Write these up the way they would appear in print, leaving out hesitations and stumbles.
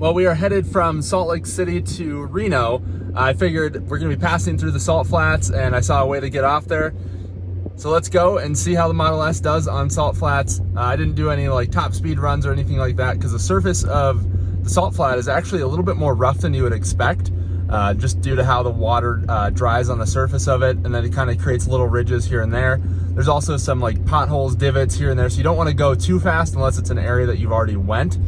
Well, we are headed from Salt Lake City to Reno. I figured we're gonna be passing through the Salt Flats and I saw a way to get off there. So let's go and see how the Model S does on Salt Flats. I didn't do any like top speed runs or anything like that because the surface of the Salt Flat is actually a little bit more rough than you would expect, just due to how the water dries on the surface of it, and then it kind of creates little ridges here and there. There's also some like potholes, divots here and there, so you don't want to go too fast unless it's an area that you've already went.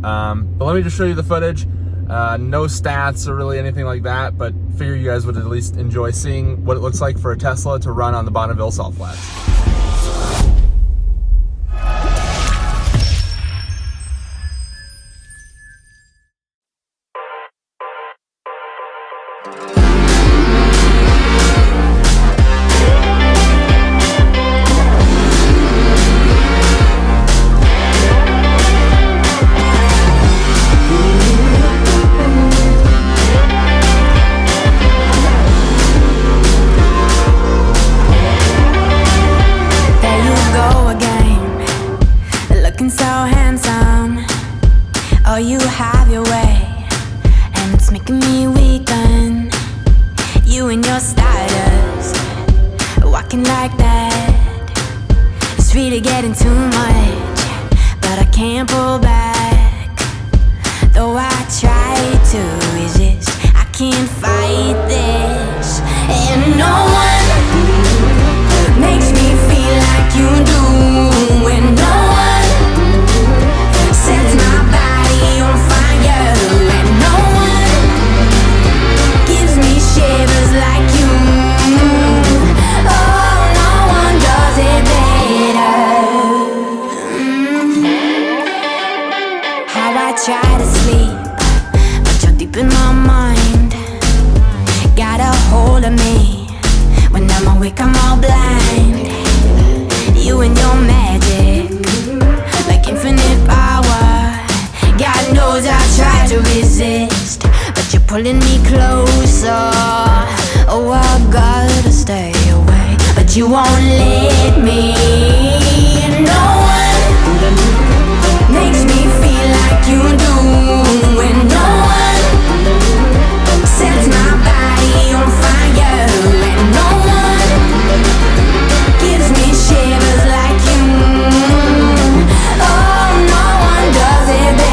But let me just show you the footage. No stats or really anything like that, but figure you guys would at least enjoy seeing what it looks like for a Tesla to run on the Bonneville Salt Flats. Oh, you have your way, and it's making me weaken. You and your stardust, walking like that. It's really getting too much, but I can't pull back. Though I try to resist, I can't fight this. And no one makes me feel like you do, and no one sets my body on fire, and no one gives me shivers like you. Oh, no one does it better. How I try to sleep, but you're deep in my mind. Got a hold of me. When I'm awake, I'm all blind. You and your magic, like infinite power. God knows I tried to resist, but you're pulling me closer. Oh, I gotta stay away, but you won't let me. No one makes me feel like you do, and no one sets my body on fire, and no one gives me shivers like you. Oh, no one does it better.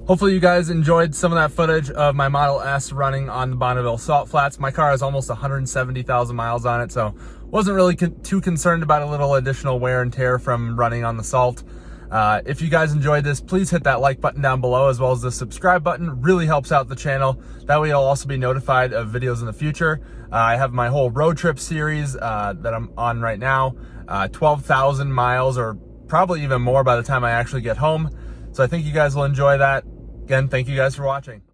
Hopefully you guys enjoyed some of that footage of my Model S running on the Bonneville Salt Flats. My car has almost 170,000 miles on it, so wasn't really too concerned about a little additional wear and tear from running on the salt. If you guys enjoyed this, please hit that like button down below, as well as the subscribe button. Really helps out the channel. That way you'll also be notified of videos in the future. I have my whole road trip series that I'm on right now, 12,000 miles, or probably even more by the time I actually get home. So I think you guys will enjoy that. Again, thank you guys for watching.